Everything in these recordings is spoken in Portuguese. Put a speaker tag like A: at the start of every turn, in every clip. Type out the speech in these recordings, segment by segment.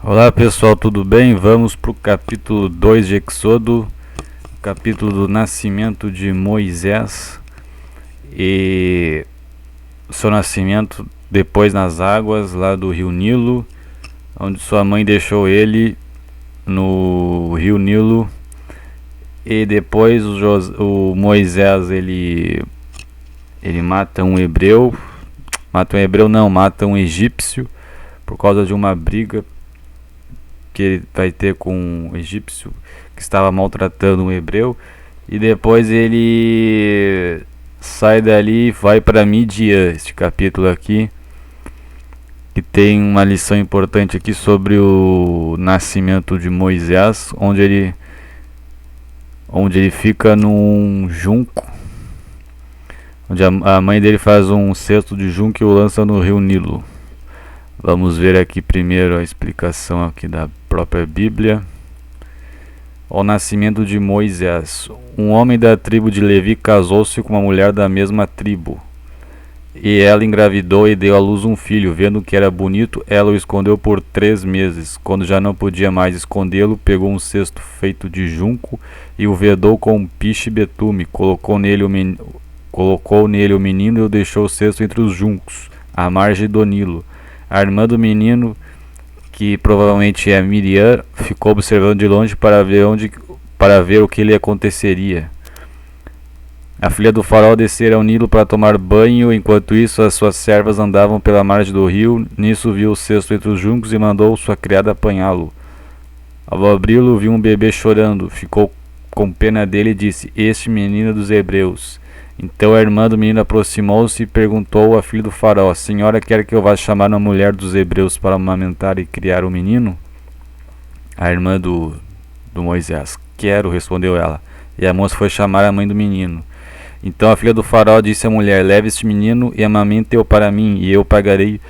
A: Olá pessoal, tudo bem? Vamos para o capítulo 2 de Êxodo, capítulo do nascimento de Moisés e seu nascimento depois nas águas lá do rio Nilo, onde sua mãe deixou ele no rio Nilo. E depois o Moisés ele mata um hebreu, mata um egípcio por causa de uma briga que ele vai ter com um egípcio que estava maltratando um hebreu. E depois ele sai dali e vai para Midian, este capítulo aqui, que tem uma lição importante aqui sobre o nascimento de Moisés, onde ele fica num junco, onde a mãe dele faz um cesto de junco e o lança no rio Nilo. Vamos ver aqui primeiro a explicação aqui da própria Bíblia. O nascimento de Moisés. Um homem da tribo de Levi casou-se com uma mulher da mesma tribo. E ela engravidou e deu à luz um filho. Vendo que era bonito, ela o escondeu por 3 meses. Quando já não podia mais escondê-lo, pegou um cesto feito de junco e o vedou com um piche e betume. Colocou nele o menino e o deixou o cesto entre os juncos, à margem do Nilo. A irmã do menino, que provavelmente é Miriam, ficou observando de longe para ver o que lhe aconteceria. A filha do faraó descera ao Nilo para tomar banho, enquanto isso as suas servas andavam pela margem do rio. Nisso viu o cesto entre os juncos e mandou sua criada apanhá-lo. Ao abri-lo, viu um bebê chorando. Ficou com pena dele e disse: "Este menino é dos hebreus." Então a irmã do menino aproximou-se e perguntou à filha do faraó: "A senhora quer que eu vá chamar uma mulher dos hebreus para amamentar e criar o menino?" A irmã do Moisés: "Quero", respondeu ela. E a moça foi chamar a mãe do menino. Então a filha do faraó disse à mulher: "Leve este menino e amamente-o para mim, e eu pagarei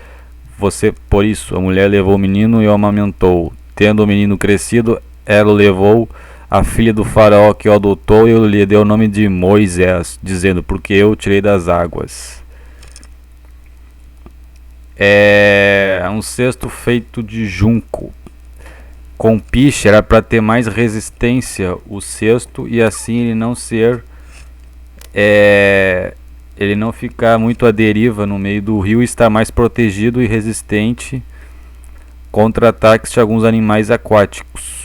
A: você por isso." A mulher levou o menino e o amamentou. Tendo o menino crescido, ela o levou a filha do faraó, que o adotou, e lhe deu o nome de Moisés, dizendo: "Porque eu o tirei das águas." É um cesto feito de junco. Com piche era para ter mais resistência o cesto e assim ele não ficar muito à deriva no meio do rio e estar mais protegido e resistente contra ataques de alguns animais aquáticos.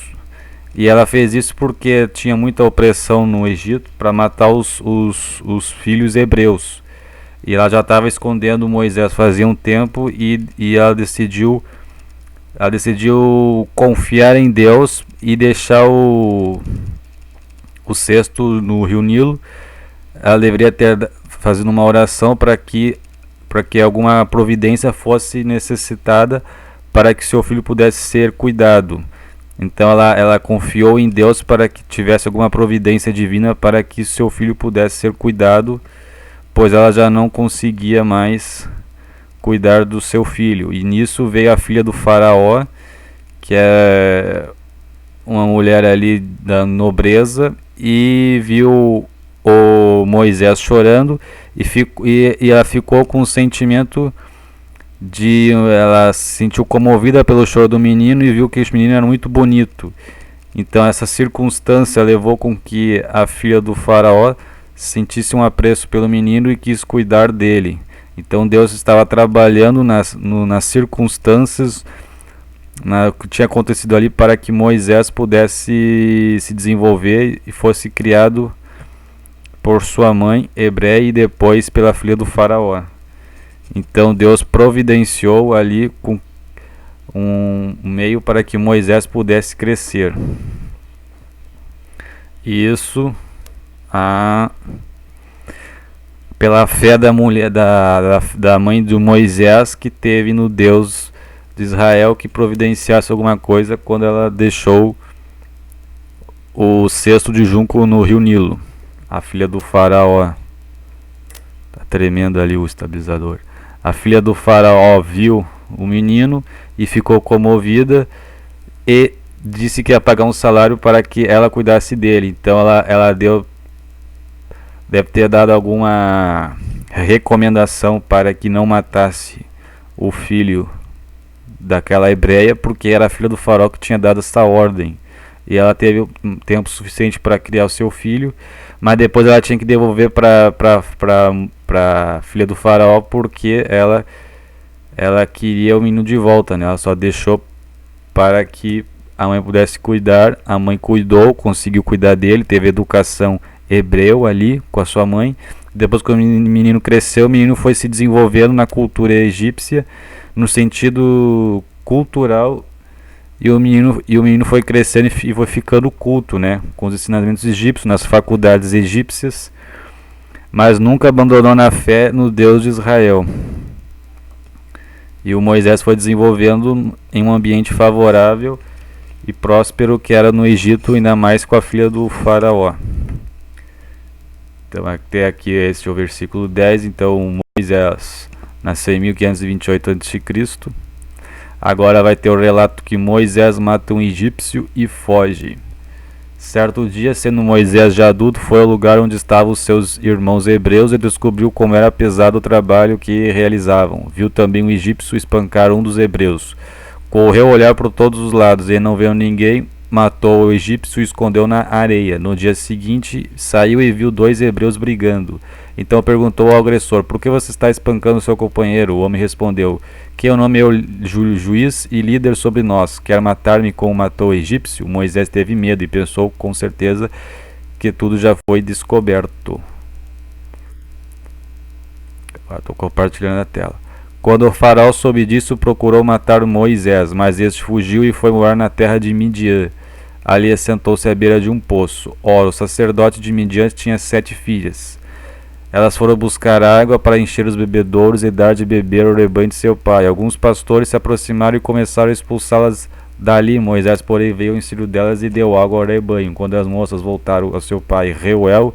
A: E ela fez isso porque tinha muita opressão no Egito para matar os filhos hebreus. E ela já estava escondendo Moisés fazia um tempo e ela decidiu confiar em Deus e deixar o cesto no rio Nilo. Ela deveria ter fazendo uma oração para que alguma providência fosse necessitada para que seu filho pudesse ser cuidado. Então ela confiou em Deus para que tivesse alguma providência divina para que seu filho pudesse ser cuidado, pois ela já não conseguia mais cuidar do seu filho. E nisso veio a filha do faraó, que é uma mulher ali da nobreza, e viu o Moisés chorando e ela ficou com o sentimento ela se sentiu comovida pelo choro do menino e viu que esse menino era muito bonito. Então essa circunstância levou com que a filha do faraó sentisse um apreço pelo menino e quis cuidar dele. Então Deus estava trabalhando nas circunstâncias, que tinha acontecido ali, para que Moisés pudesse se desenvolver e fosse criado por sua mãe hebreia e depois pela filha do faraó. Então Deus providenciou ali com um meio para que Moisés pudesse crescer. Isso pela fé da mulher da mãe de Moisés, que teve no Deus de Israel que providenciasse alguma coisa quando ela deixou o cesto de junco no rio Nilo. A filha do faraó, tá tremendo ali o estabilizador. A filha do faraó viu o menino e ficou comovida e disse que ia pagar um salário para que ela cuidasse dele. Então ela deve ter dado alguma recomendação para que não matasse o filho daquela hebreia, porque era a filha do faraó que tinha dado essa ordem. E ela teve tempo suficiente para criar o seu filho, mas depois ela tinha que devolver para a filha do faraó, porque ela queria o menino de volta, né? Ela só deixou para que a mãe pudesse cuidar. A mãe cuidou, conseguiu cuidar dele, teve educação hebreu ali com a sua mãe. Depois que o menino cresceu, o menino foi se desenvolvendo na cultura egípcia, no sentido cultural, e o menino foi crescendo e foi ficando culto, né, com os ensinamentos egípcios, nas faculdades egípcias, mas nunca abandonou na fé no Deus de Israel. E o Moisés foi desenvolvendo em um ambiente favorável e próspero que era no Egito, ainda mais com a filha do faraó. Então até aqui este é o versículo 10. Então Moisés nasceu em 1528 a.C. Agora vai ter o relato que Moisés mata um egípcio e foge. Certo dia, sendo Moisés já adulto, foi ao lugar onde estavam os seus irmãos hebreus e descobriu como era pesado o trabalho que realizavam. Viu também um egípcio espancar um dos hebreus. Correu a olhar por todos os lados e, não vendo ninguém, matou o egípcio e escondeu na areia. No dia seguinte, saiu e viu dois hebreus brigando. Então perguntou ao agressor: por que você está espancando seu companheiro? O homem respondeu: que eu nomeei juiz e líder sobre nós. Quer matar-me como matou o egípcio? Moisés teve medo e pensou com certeza que tudo já foi descoberto. Estou compartilhando a tela. Quando o faraó soube disso, procurou matar Moisés, mas este fugiu e foi morar na terra de Midian. Ali assentou-se à beira de um poço. Ora, o sacerdote de Midian tinha 7 filhas. Elas foram buscar água para encher os bebedouros e dar de beber ao rebanho de seu pai. Alguns pastores se aproximaram e começaram a expulsá-las dali. Moisés, porém, veio ao auxílio delas e deu água ao rebanho. Quando as moças voltaram ao seu pai Reuel,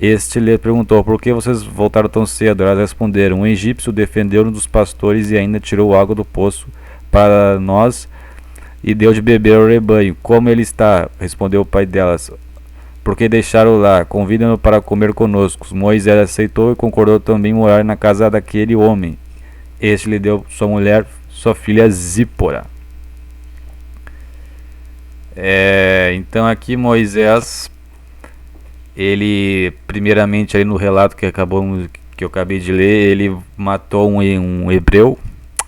A: este lhe perguntou: por que vocês voltaram tão cedo? Elas responderam: um egípcio defendeu-nos dos pastores e ainda tirou água do poço para nós e deu de beber ao rebanho. Como ele está? Respondeu o pai delas. Porque deixaram lá? Convidam-no para comer conosco. Moisés aceitou e concordou também morar na casa daquele homem. Este lhe deu sua mulher, sua filha Zípora. Então aqui Moisés, ele primeiramente ali no relato que eu acabei de ler, ele matou um hebreu,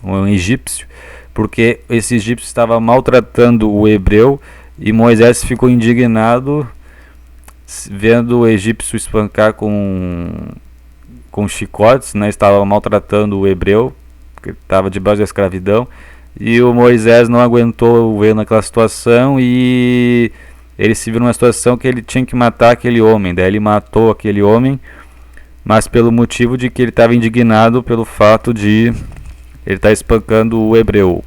A: um egípcio, porque esse egípcio estava maltratando o hebreu, e Moisés ficou indignado vendo o egípcio espancar com chicotes, né? Estava maltratando o hebreu, que estava debaixo da escravidão, e o Moisés não aguentou ver naquela situação e ele se viu numa situação que ele tinha que matar aquele homem. Daí ele matou aquele homem, mas pelo motivo de que ele estava indignado pelo fato de ele estar espancando o hebreu.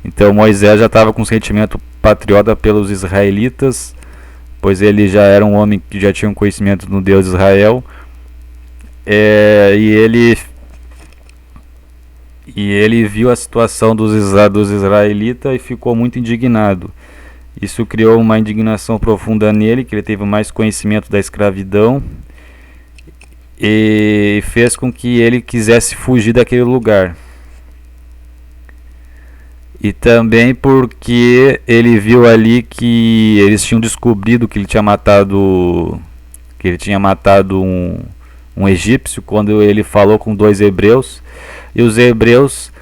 A: Então Moisés já estava com sentimento patriota pelos israelitas, pois ele já era um homem que já tinha um conhecimento no Deus de Israel, e ele viu a situação dos israelitas e ficou muito indignado. Isso criou uma indignação profunda nele, que ele teve mais conhecimento da escravidão, e fez com que ele quisesse fugir daquele lugar. E também porque ele viu ali que eles tinham descobrido que ele tinha matado um egípcio, quando ele falou com 2 hebreus, e os hebreus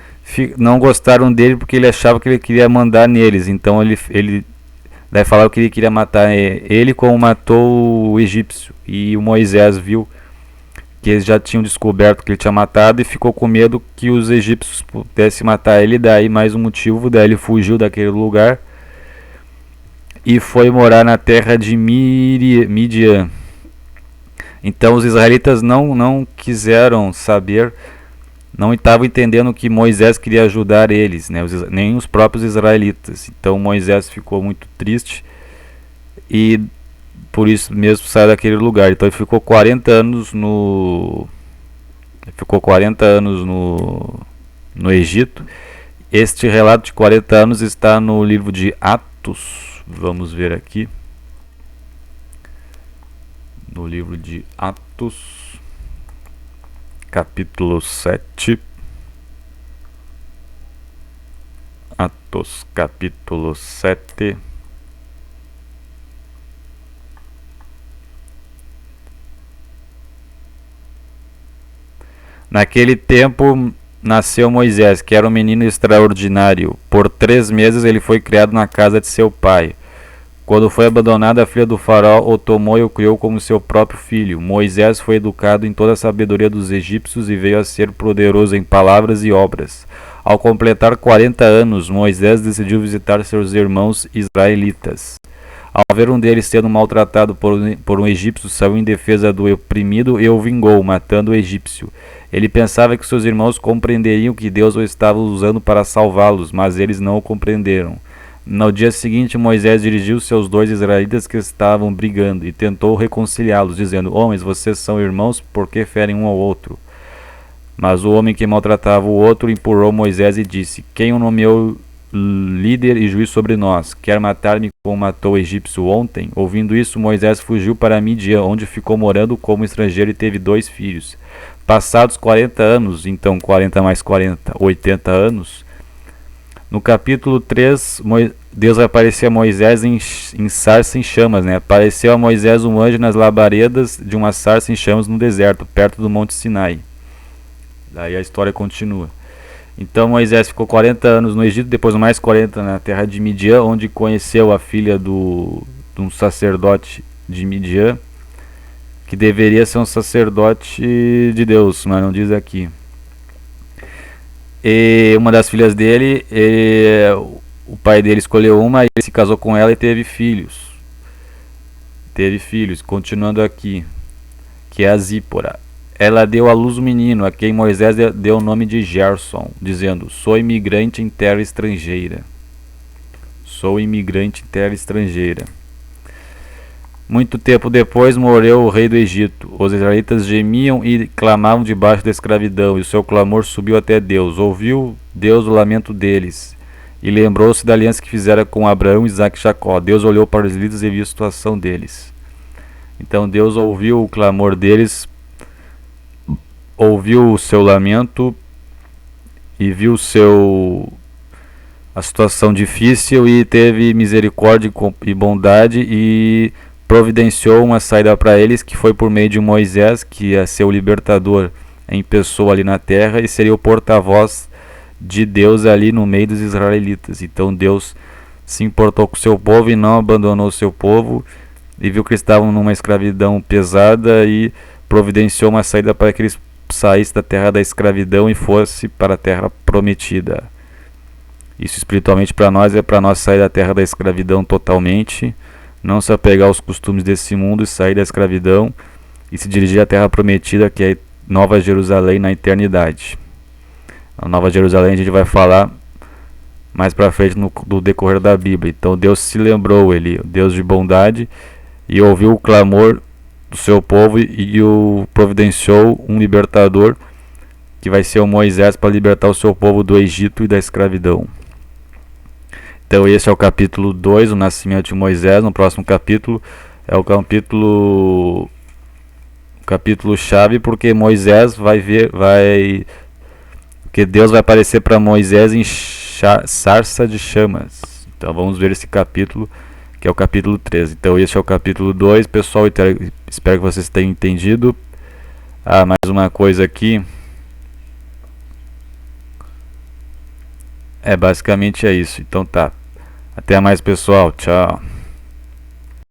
A: não gostaram dele porque ele achava que ele queria mandar neles. Então ele daí falaram que ele queria matar ele como matou o egípcio, e o Moisés viu que eles já tinham descoberto que ele tinha matado e ficou com medo que os egípcios pudessem matar ele. Daí mais um motivo, daí ele fugiu daquele lugar e foi morar na terra de Midian. Então os israelitas não quiseram saber, não estavam entendendo que Moisés queria ajudar eles, né? Nem os próprios israelitas. Então Moisés ficou muito triste e por isso mesmo saiu daquele lugar. Então ele ficou 40 anos no Egito. Este relato de 40 anos está no livro de Atos. Vamos ver aqui. No livro de Atos, capítulo 7. Atos capítulo 7. Naquele tempo nasceu Moisés, que era um menino extraordinário. Por 3 meses ele foi criado na casa de seu pai. Quando foi abandonada, a filha do faraó o tomou e o criou como seu próprio filho. Moisés foi educado em toda a sabedoria dos egípcios e veio a ser poderoso em palavras e obras. Ao completar 40 anos, Moisés decidiu visitar seus irmãos israelitas. Ao ver um deles sendo maltratado por um egípcio, saiu em defesa do oprimido e o vingou, matando o egípcio. Ele pensava que seus irmãos compreenderiam que Deus o estava usando para salvá-los, mas eles não o compreenderam. No dia seguinte, Moisés dirigiu seus 2 israelitas que estavam brigando e tentou reconciliá-los, dizendo: Homens, vocês são irmãos, por que ferem um ao outro? Mas o homem que maltratava o outro empurrou Moisés e disse: Quem o nomeou líder e juiz sobre nós? Quer matar-me como matou o egípcio ontem? Ouvindo isso, Moisés fugiu para Midian, onde ficou morando como estrangeiro e teve 2 filhos. Passados 40 anos, então 40 mais 40, 80 anos, no capítulo 3, Deus vai aparecer a Moisés em sarça em chamas, né? Apareceu a Moisés um anjo nas labaredas de uma sarça em chamas no deserto, perto do Monte Sinai. Daí a história continua. Então Moisés ficou 40 anos no Egito, depois mais 40 na terra de Midian, onde conheceu a filha de um sacerdote de Midian, que deveria ser um sacerdote de Deus, mas não diz aqui. E uma das filhas dele, o pai dele escolheu uma, ele se casou com ela e teve filhos. Continuando aqui, que é a Zípora. Ela deu à luz um menino, a quem Moisés deu o nome de Gerson, dizendo: Sou imigrante em terra estrangeira. Muito tempo depois morreu o rei do Egito. Os israelitas gemiam e clamavam debaixo da escravidão, e o seu clamor subiu até Deus. Ouviu Deus o lamento deles, e lembrou-se da aliança que fizera com Abraão, Isaque e Jacó. Deus olhou para os israelitas e viu a situação deles. Então Deus ouviu o clamor deles, ouviu o seu lamento e viu a situação difícil e teve misericórdia e bondade e providenciou uma saída para eles, que foi por meio de Moisés, que ia ser o libertador em pessoa ali na terra e seria o porta-voz de Deus ali no meio dos israelitas. Então Deus se importou com o seu povo e não abandonou o seu povo, e viu que eles estavam numa escravidão pesada e providenciou uma saída para que eles saíssem da terra da escravidão e fosse para a terra prometida. Isso espiritualmente para nós é para nós sair da terra da escravidão totalmente, não se apegar aos costumes desse mundo e sair da escravidão e se dirigir à terra prometida, que é Nova Jerusalém na eternidade. A Nova Jerusalém a gente vai falar mais para frente no decorrer da Bíblia. Então Deus se lembrou, ele, Deus de bondade, e ouviu o clamor do seu povo e o providenciou um libertador, que vai ser o Moisés, para libertar o seu povo do Egito e da escravidão. Então esse é o capítulo 2, o nascimento de Moisés. No próximo capítulo é o capítulo chave, porque Moisés porque Deus vai aparecer para Moisés em sarça de chamas. Então vamos ver esse capítulo, que é o capítulo 13. Então esse é o capítulo 2, pessoal. Espero que vocês tenham entendido. Mais uma coisa aqui. Basicamente é isso. Então tá. Até mais, pessoal. Tchau.